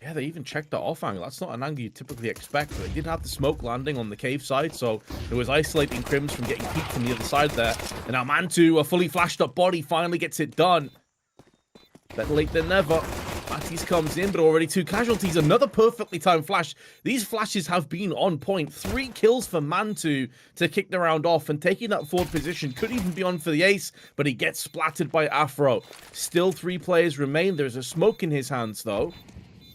Yeah, they even checked that off angle. That's not an angle you typically expect, but they did have the smoke landing on the cave side, so it was isolating Crims from getting peeked from the other side there. And now Mantu, a fully flashed up body, finally gets it done. Better late than never. Matisse comes in, but already 2 casualties. Another perfectly timed flash. These flashes have been on point. 3 kills for Mantu to kick the round off, and taking that forward position could even be on for the ace, but he gets splattered by Afro. Still 3 players remain. There's a smoke in his hands, though.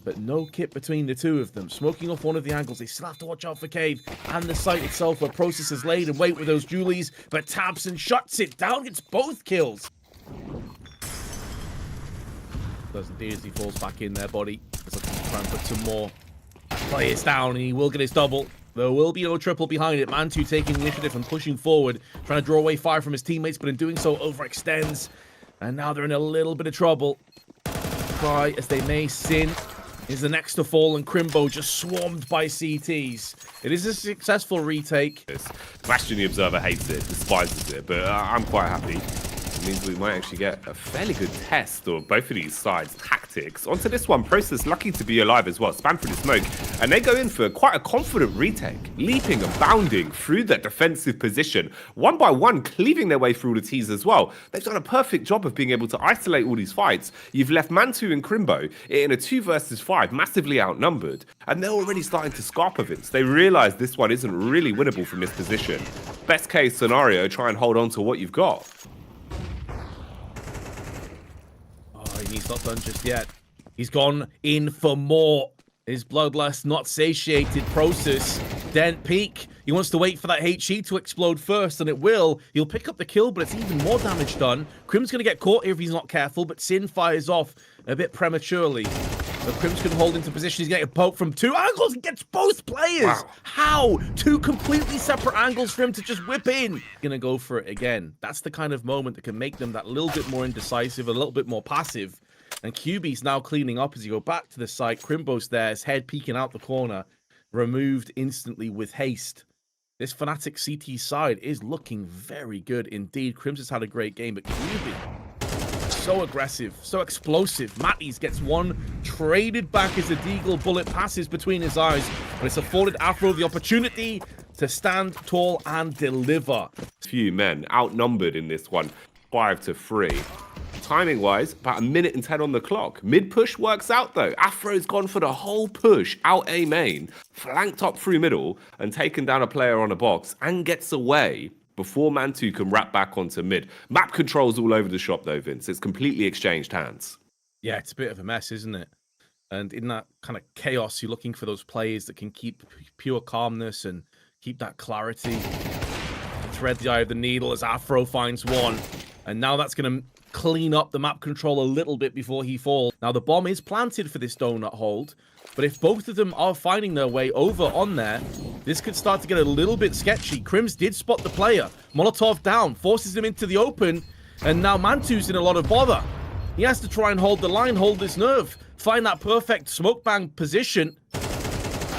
But no kit between the 2 of them. Smoking off one of the angles. They still have to watch out for Cave and the site itself where Process is laid and wait with those Julies. But Tabson shuts it down. Gets both kills. Does indeed as he falls back in there, body. He's looking to try and put some more players down, and he will get his double. There will be no triple behind it. Mantu taking initiative and pushing forward, trying to draw away fire from his teammates, but in doing so overextends. And now they're in a little bit of trouble. Try as they may, Sin is the next to fall, and Crimbo just swarmed by CTs. It is a successful retake. Bastion the Observer hates it, despises it, but I'm quite happy. It means we might actually get a fairly good test of both of these sides' tactics. Onto this one, Process lucky to be alive as well, spam through the smoke, and they go in for quite a confident retake, leaping and bounding through that defensive position, one by one cleaving their way through all the T's as well. They've done a perfect job of being able to isolate all these fights. You've left Mantu and Crimbo in a 2 versus 5, massively outnumbered, and they're already starting to scarper Vince. They realise this one isn't really winnable from this position. Best case scenario, try and hold on to what you've got. He's not done just yet. He's gone in for more. His bloodlust not satiated. Process. Dent peak. He wants to wait for that HE to explode first, and it will. He'll pick up the kill, but it's even more damage done. Crim's going to get caught here if he's not careful, but Sin fires off a bit prematurely. So Crim's can hold into position. He's getting a poke from 2 angles and gets both players. Wow. How? 2 completely separate angles for him to just whip in. Gonna go for it again. That's the kind of moment that can make them that little bit more indecisive, a little bit more passive. And QB's now cleaning up as you go back to the site. Crimbo's there, his head peeking out the corner. Removed instantly with haste. This Fnatic CT side is looking very good indeed. Crims has had a great game, but QB, so aggressive, so explosive. Matties gets one traded back as the Deagle bullet passes between his eyes, but it's afforded Afro the opportunity to stand tall and deliver. Few men outnumbered in this one, 5-3. Timing-wise, about 1 minute and 10 on the clock. Mid-push works out, though. Afro's gone for the whole push, out A main, flanked up through middle, and taken down a player on a box, and gets away before Mantu can wrap back onto mid. Map controls all over the shop, though, Vince. It's completely exchanged hands. Yeah, it's a bit of a mess, isn't it? And in that kind of chaos, you're looking for those players that can keep pure calmness and keep that clarity. Thread the eye of the needle as Afro finds one. And now that's going to clean up the map control a little bit before he falls. Now, the bomb is planted for this donut hold, but if both of them are finding their way over on there, this could start to get a little bit sketchy. Crims did spot the player. Molotov down, forces him into the open, and now Mantu's in a lot of bother. He has to try and hold the line, hold his nerve, find that perfect smoke bang position.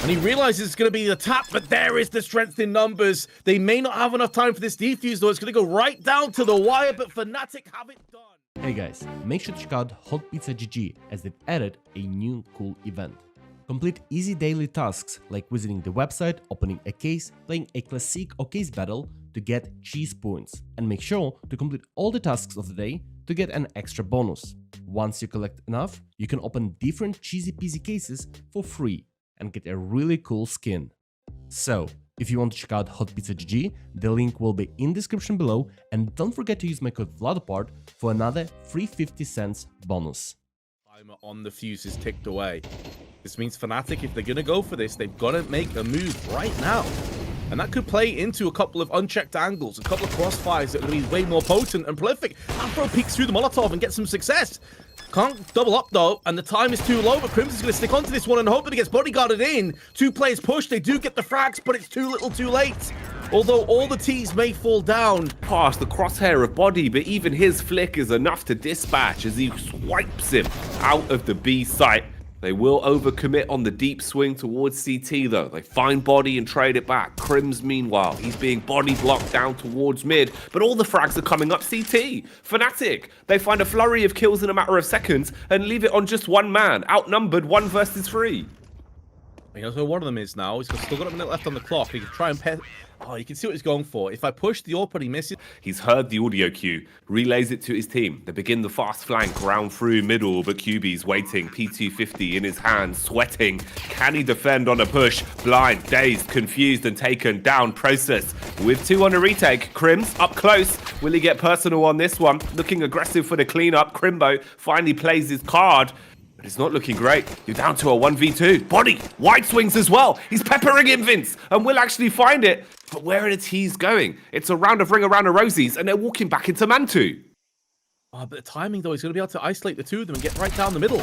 And he realizes it's going to be the tap, but there is the strength in numbers. They may not have enough time for this defuse, though. It's going to go right down to the wire, but Fnatic have it done. Hey guys, make sure to check out Hot Pizza GG as they've added a new cool event. Complete easy daily tasks like visiting the website, opening a case, playing a classic or case battle to get cheese points. And make sure to complete all the tasks of the day to get an extra bonus. Once you collect enough, you can open different cheesy peasy cases for free and get a really cool skin. So, if you want to check out Hot Pizza GG, the link will be in the description below, and don't forget to use my code VLADOPART for another free 50 cents bonus. Timer on the fuse is ticked away. This means Fnatic, if they're going to go for this, they've got to make a move right now. And that could play into a couple of unchecked angles, a couple of crossfires that will be way more potent and prolific. Afro peeks through the Molotov and gets some success. Can't double up though, and the time is too low, but Crims is going to stick onto this one and hope that he gets bodyguarded in. 2 players push, they do get the frags, but it's too little too late. Although all the T's may fall down. Past the crosshair of body, but even his flick is enough to dispatch as he swipes him out of the B site. They will overcommit on the deep swing towards CT, though. They find body and trade it back. Crims, meanwhile, he's being body blocked down towards mid, but all the frags are coming up CT. Fnatic, they find a flurry of kills in a matter of seconds and leave it on just one man, outnumbered 1 versus 3. You know who one of them is now. He's still got a minute left on the clock. He can try and Oh, you can see what he's going for. If I push the AWP and he misses... He's heard the audio cue, relays it to his team. They begin the fast flank, round through middle, but QB's waiting. P250 in his hand, sweating. Can he defend on a push? Blind, dazed, confused, and taken down. Process with 2 on a retake. Crims up close. Will he get personal on this one? Looking aggressive for the cleanup. Crimbo finally plays his card. But it's not looking great. You're down to a 1v2. Body, wide swings as well. He's peppering him, Vince, and will actually find it. But where are the T's going? It's a round of Ring Around a Rosies, and they're walking back into Mantu. Oh, but the timing, though, he's going to be able to isolate the two of them and get right down the middle.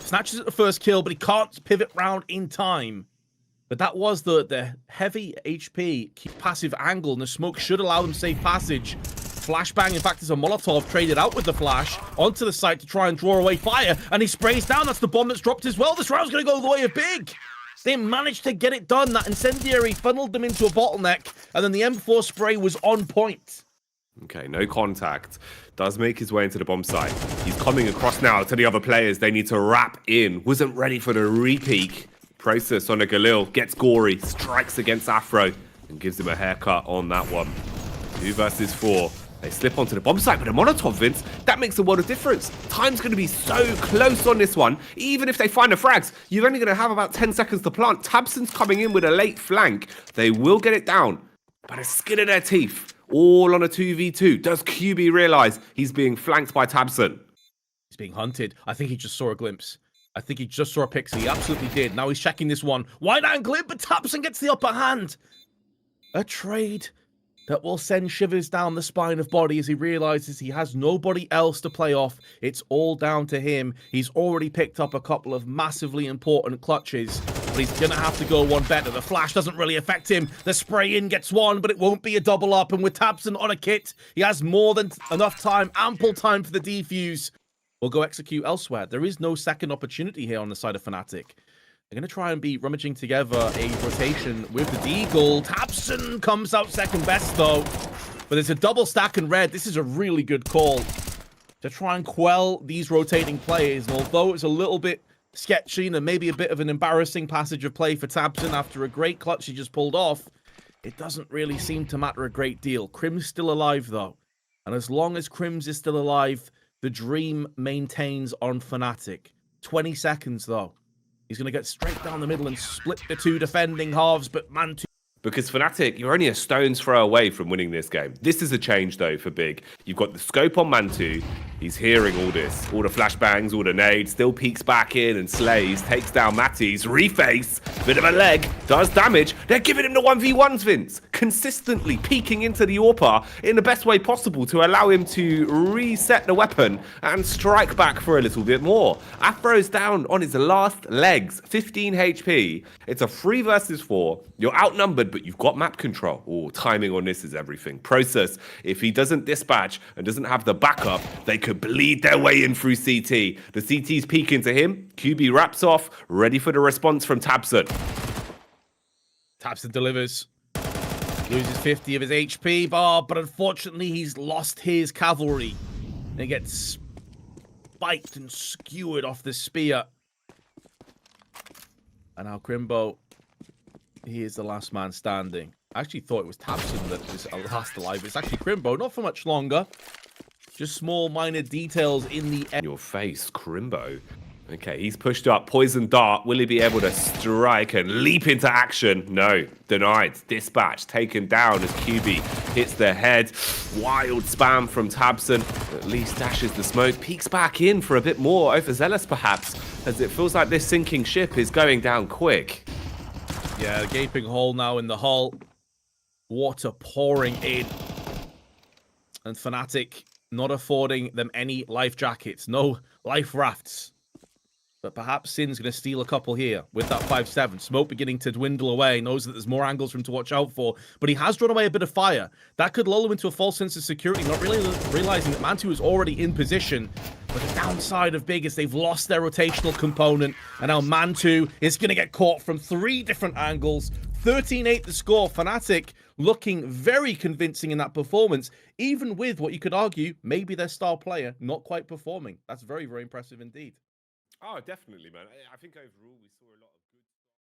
Snatches at the first kill, but he can't pivot round in time. But that was the heavy HP passive angle, and the smoke should allow them safe passage. Flashbang, in fact, is a Molotov traded out with the flash onto the site to try and draw away fire, and he sprays down. That's the bomb that's dropped as well. This round's going to go the way of Big. They managed to get it done. That incendiary funneled them into a bottleneck, and then the M4 spray was on point. Okay, no contact. Does make his way into the bomb site. He's coming across now to the other players. They need to wrap in. Wasn't ready for the re-peek. Process on a Galil. Gets gory. Strikes against Afro. And gives him a haircut on that one. 2 versus 4. They slip onto the bomb site with a Molotov, Vince. That makes a world of difference. Time's going to be so close on this one. Even if they find the frags, you're only going to have about 10 seconds to plant. tabseN's coming in with a late flank. They will get it down. But a skin of their teeth. All on a 2v2. Does QB realize he's being flanked by tabseN? He's being hunted. I think he just saw a glimpse. I think he just saw a pixie. He absolutely did. Now he's checking this one. Wide angle it, but tabseN gets the upper hand. A trade that will send shivers down the spine of Body as he realizes he has nobody else to play off. It's all down to him. He's already picked up a couple of massively important clutches, but he's going to have to go one better. The flash doesn't really affect him. The spray in gets one, but it won't be a double up. And with tabseN on a kit, he has more than enough time, ample time for the defuse. We'll go execute elsewhere. There is no second opportunity here on the side of Fnatic. They're going to try and be rummaging together a rotation with the Deagle. tabseN comes out second best, though. But there's a double stack in red. This is a really good call to try and quell these rotating plays. And although it's a little bit sketchy and maybe a bit of an embarrassing passage of play for tabseN after a great clutch he just pulled off, it doesn't really seem to matter a great deal. Crim's still alive, though. And as long as Crims is still alive, the dream maintains on Fnatic. 20 seconds, though. He's going to get straight down the middle and split the two defending halves, but Mantu... Because Fnatic, you're only a stone's throw away from winning this game. This is a change, though, for Big. You've got the scope on Mantu. He's hearing all this. All the flashbangs, all the nades. Still peeks back in and slays. Takes down Matties. Reface. Bit of a leg. Does damage. They're giving him the 1v1s, Vince. Consistently peeking into the AWPer in the best way possible to allow him to reset the weapon and strike back for a little bit more. Afro's down on his last legs. 15 HP. It's a 3 versus 4. You're outnumbered, but you've got map control. Oh, timing on this is everything. Process, if he doesn't dispatch and doesn't have the backup, they could bleed their way in through CT. The CT's peeking to him. QB wraps off, ready for the response from tabseN. tabseN delivers. Loses 50 of his HP bar, but unfortunately he's lost his cavalry. And he gets spiked and skewered off the spear. And now Crimbo, he is the last man standing. I actually thought it was tabseN that was last alive. It's actually Crimbo, not for much longer. Just small minor details in the end. Your face, Crimbo. Okay, he's pushed up. Poison Dart. Will he be able to strike and leap into action? No. Denied. Dispatch taken down as QB hits the head. Wild spam from tabseN. At least dashes the smoke. Peeks back in for a bit more. Overzealous, perhaps, as it feels like this sinking ship is going down quick. Yeah, a gaping hole now in the hull. Water pouring in. And Fnatic not affording them any life jackets. No life rafts. But perhaps Sin's going to steal a couple here with that 5-7. Smoke beginning to dwindle away. Knows that there's more angles for him to watch out for. But he has drawn away a bit of fire. That could lull him into a false sense of security, not really realizing that Mantu is already in position. But the downside of Big is they've lost their rotational component, and now Mantu is going to get caught from 3 different angles. 13-8 the score. Fnatic looking very convincing in that performance, even with what you could argue maybe their star player not quite performing. That's very, very impressive indeed. Oh, definitely, man. I think overall we saw a lot of good...